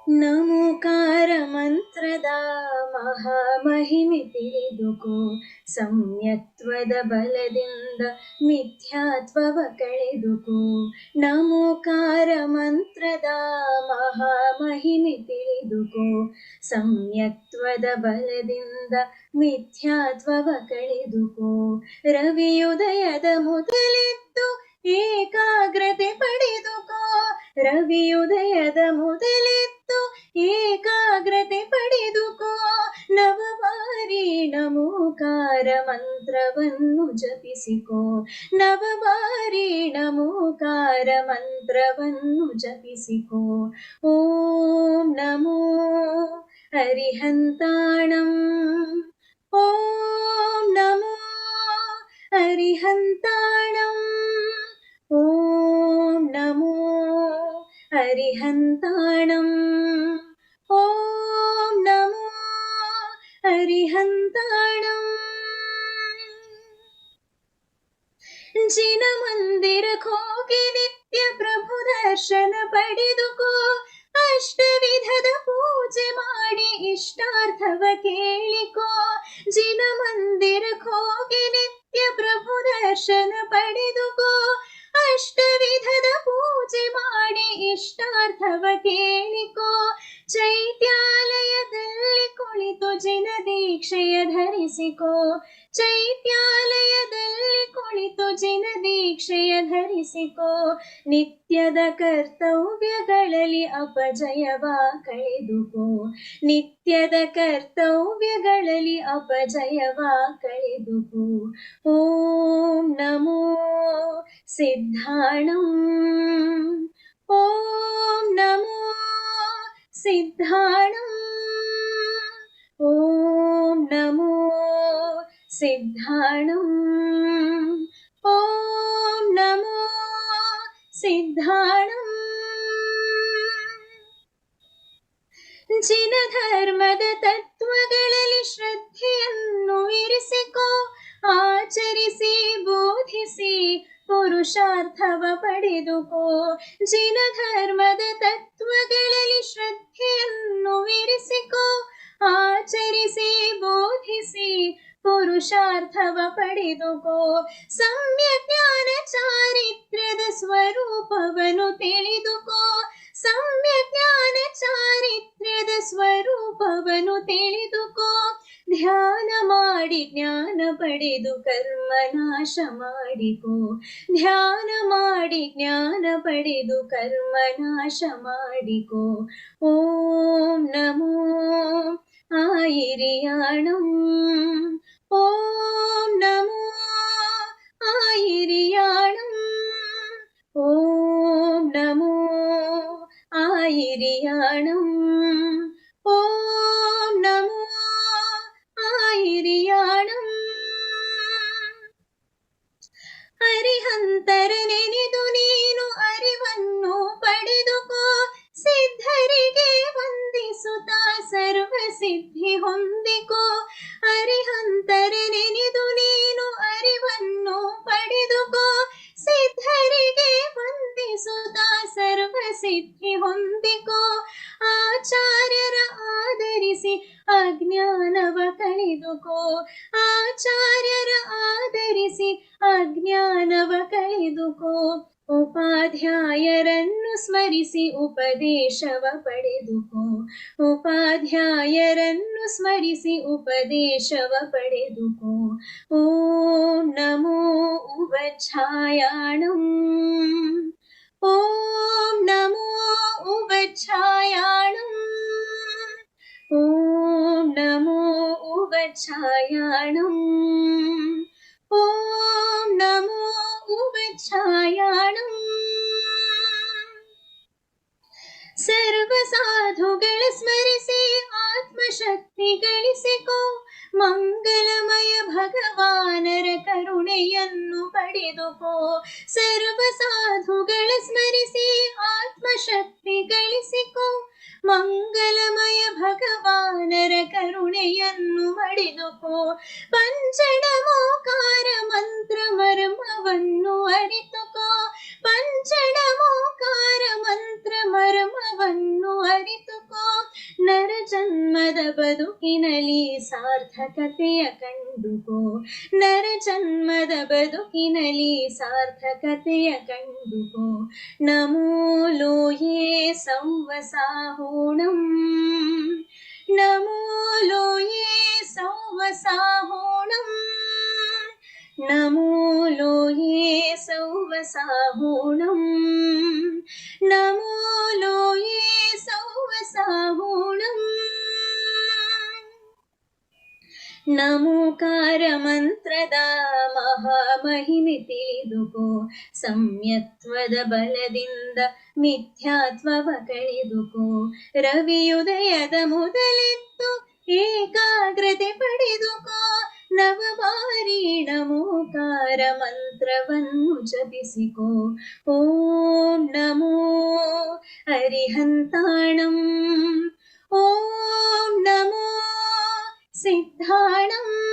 ನಮೋಕಾರ ಮಂತ್ರದ ಮಹಾಮಹಿಮೆ ತಿಳಿದುಕೋ, ಸಮ್ಯಕ್ತ್ವದ ಬಲದಿಂದ ಮಿಥ್ಯಾತ್ವವ ಕಳೆದುಕೋ. ನಮೋಕಾರ ಮಂತ್ರದ ಮಹಾಮಹಿಮೆ ತಿಳಿದುಕೋ, ಸಮ್ಯಕ್ತ್ವದ ಬಲದಿಂದ ಮಿಥ್ಯಾತ್ವವ ಕಳೆದುಕೋ. ರವಿಯುದಯದ ಮೊದಲೆದ್ದು ಏಕಾಗ್ರತೆ ಪಡೆದುಕೋ, ರವಿಯುದಯದ ಮೊದಲೆದ್ದು ಏಕಾಗ್ರತೆ ಪಡೆದುಕೋ. ನವಬಾರಿ ನಮೋಕಾರ ಮಂತ್ರವನ್ನು ಜಪಿಸಿಕೋ, ನವಬಾರಿ ನಮೋಕಾರ ಮಂತ್ರವನ್ನು ಜಪಿಸಿಕೋ. ಓಂ ನಮೋ ಅರಿಹಂತಾಣಂ, ಓಂ ನಮೋ ಅರಿಹಂತಾಣಂ, ಓಂ ನಮೋ ಅರಿಹಂತಾಣಂ, ಓಂ ನಮೋ ಅರಿಹಂತಾಣಂ. ಜಿನ ಮಂದಿರಕ್ಕೆ ಹೋಗಿ ನಿತ್ಯ ಪ್ರಭು ದರ್ಶನ ಪಡೆದುಕೋ, ಅಷ್ಟವಿಧದ ಪೂಜೆ ಮಾಡಿ ಇಷ್ಟಾರ್ಥವ ಕೇಳಿಕೋ. ಜಿನ ಮಂದಿರಕ್ಕೆ ಹೋಗಿ ನಿತ್ಯ ಪ್ರಭು ದರ್ಶನ ಪಡೆದುಕೋ, ಅಷ್ಟವಿಧದ ಪೂಜೆ ಮಾಡಿ ಇಷ್ಟಾರ್ಥವ ಕೇಳಿಕೋ. ಚೈತ್ಯಾಲಯದಲ್ಲಿ ಕುಳಿತು ಜಿನ ದೀಕ್ಷೆಯ ಧರಿಸಿಕೋ, ಚೈತ್ಯಾಲಯದಲ್ಲಿ ಕುಳಿತು ಜಿನ ದೀಕ್ಷೆಯ ಧರಿಸಿಕೋ. ನಿತ್ಯದ ಕರ್ತವ್ಯಗಳಲ್ಲಿ ಅಪಜಯವ ಕಳೆದುಕೋ, ನಿತ್ಯದ ಕರ್ತವ್ಯಗಳಲ್ಲಿ ಅಪಜಯವ ಕಳೆದುಕೋ. ಓಂ ನಮೋ ಸಿದ್ಧಾಣಂ, ಓಂ ನಮೋ ಸಿದ್ಧಾಣಂ, ಓಂ ನಮೋ ಸಿದ್ಧಾಣಂ, ಓಂ ನಮೋ ಸಿದ್ಧಾಣಂ. ಜಿನ ಧರ್ಮದ ತತ್ವಗಳಲ್ಲಿ ಶ್ರದ್ಧೆಯನ್ನು ಇರಿಸಿಕೋ, ಆಚರಿಸಿ ಬೋಧಿಸಿ ಪುರುಷಾರ್ಥವ ಪಡೆದುಕೋ. ಜಿನ ಧರ್ಮದ ತತ್ವಗಳಲ್ಲಿ ಶ್ರದ್ಧೆಯನ್ನು ಇರಿಸಿಕೋ, ಆಚರಿಸಿ ಬೋಧಿಸಿ ಪುರುಷಾರ್ಥವ ಪಡೆದುಕೋ. ಸಮ್ಯ ಜ್ಞಾನ ಚಾರಿತ್ರ್ಯದ ಸ್ವರೂಪವನ್ನು ತಿಳಿದುಕೋ, ಸಮ್ಯ ಜ್ಞಾನ ಚಾರಿತ್ರ್ಯದ ಸ್ವರೂಪವನ್ನು ತಿಳಿದುಕೋ. ಧ್ಯಾನ ಮಾಡಿ ಜ್ಞಾನ ಪಡೆದು ಕರ್ಮ ನಾಶ ಮಾಡಿಕೋ, ಧ್ಯಾನ ಮಾಡಿ ಜ್ಞಾನ ಪಡೆದು ಕರ್ಮ ನಾಶ ಮಾಡಿಕೋ. ಓಂ ನಮೋ ಆಯಿರಿಯಾಣಂ, ಓಂ ನಮೋ ಆಯಿರಿಯಾಣಂ, ಓಂ ನಮೋ ಆಯಿರಿಯಾಣಂ, ಓಂ ನಮೋ ಆಯಿರಿಯಾಣಂ. ಅರಿಹಂತರ ನೆನೆದು ನೀನು ಅರಿವನ್ನು ಪಡೆದುಕೋ, ಸಿದ್ಧರಿಗೆ ವಂದಿಸುತ್ತಾ ಸರ್ವ ಸಿದ್ಧಿ ಹೊಂದಿಕೋ. ಅರಿಹಂತರ ನೆನೆದು ನೀನು ಅರಿವನ್ನು ಪಡೆದುಕೋ, ಸಿದ್ಧರಿಗೆ ವಂದಿಸುತ್ತಾ ಸರ್ವ ಸಿದ್ಧಿ ಹೊಂದಿಕೋ. ಆಚಾರ್ಯರ ಆಧರಿಸಿ ಅಜ್ಞಾನವ ಕಳೆದುಕೋ, ಆಚಾರ್ಯರ ಆಧರಿಸಿ ಅಜ್ಞಾನವ ಕಳೆದುಕೋ. ಉಪಾಧ್ಯಾಯರನ್ನು ಸ್ಮರಿಸಿ ಉಪದೇಶವ ಪಡೆದುಕೋ, ಉಪಾಧ್ಯಾಯರನ್ನು ಸ್ಮರಿಸಿ ಉಪದೇಶವ ಪಡೆದುಕೋ. ಓಂ ನಮೋ ಉಪಛಾಯಾಣಂ, ಓಂ ನಮೋ ಉಪಛಾಯಾಣಂ, ಓಂ ನಮೋ ಉಪಛಾಯಾಣಂ, ಓಂ ನಮೋ ಉಪಛಾಯಾಣಂ. ಸರ್ವ ಸಾಧುಗಳ ಸ್ಮರಿಸಿ ಆತ್ಮಶಕ್ತಿ ಗಳಿಸಿಕೋ, ಮಂಗಲಮಯ ಭಗವಾನರ ಕರುಣೆಯನ್ನು ಪಡೆದುಕೋ. ಸರ್ವ ಸಾಧುಗಳ ಸ್ಮರಿಸಿ ಆತ್ಮಶಕ್ತಿ ಗಳಿಸಿಕೋ, ಮಂಗಲಮಯ ಭಗವಾನರ ಕರುಣೆಯನ್ನು ಪಡೆದುಕೋ. ಪಂಚನಮೋಕಾರ ಮಂತ್ರ ಮರ್ಮವನ್ನು ಅರಿತುಕೋ, ಪಂಚನಮೋಕಾರ ಮಂತ್ರ ಮರ್ಮವನ್ನು ಅರಿತುಕೋ. ಜನ್ಮದ ಬದುಕಿನಲ್ಲಿ ಸಾರ್ಥಕತೆಯ ಕಂಡುಕೋ, ನರ ಜನ್ಮದ ಬದುಕಿನಲ್ಲಿ ಸಾರ್ಥಕತೆಯ ಕಂಡುಕೋ. ನಮೋ ಲೋಯೇ ಸೌವಸಾಹೋಣಂ, ನಮೋ ಲೋಯೇ ಸೌವಸಾಹೋಣಂ, ನಮೋ ಲೋಯೇ ಸೌವಸಾಹೋಣಂ, ನಮೋ ಲೋಯೇ ಸೌವಸಾಹೋಣಂ. ನಮೋಕಾರ ಮಂತ್ರದ ಮಹಾಮಹಿಮೆ ತಿಳಿದುಕೋ, ಸಮ್ಯತ್ವದ ಬಲದಿಂದ ಮಿಥ್ಯಾತ್ವವ ಕಳೆದುಕೋ. ರವಿಯುದಯದ ಮೊದಲೆತ್ತು ಏಕಾಗ್ರತೆ ಪಡೆದುಕೋ, ನವಬಾರಿ ನಮೋಕಾರ ಮಂತ್ರವನ್ನು ಜಪಿಸಿಕೋ. ಓಂ ನಮೋ ಅರಿಹಂತಾಣಂ, ಓಂ ನಮೋ ಸಿದ್ಧಾಣಂ.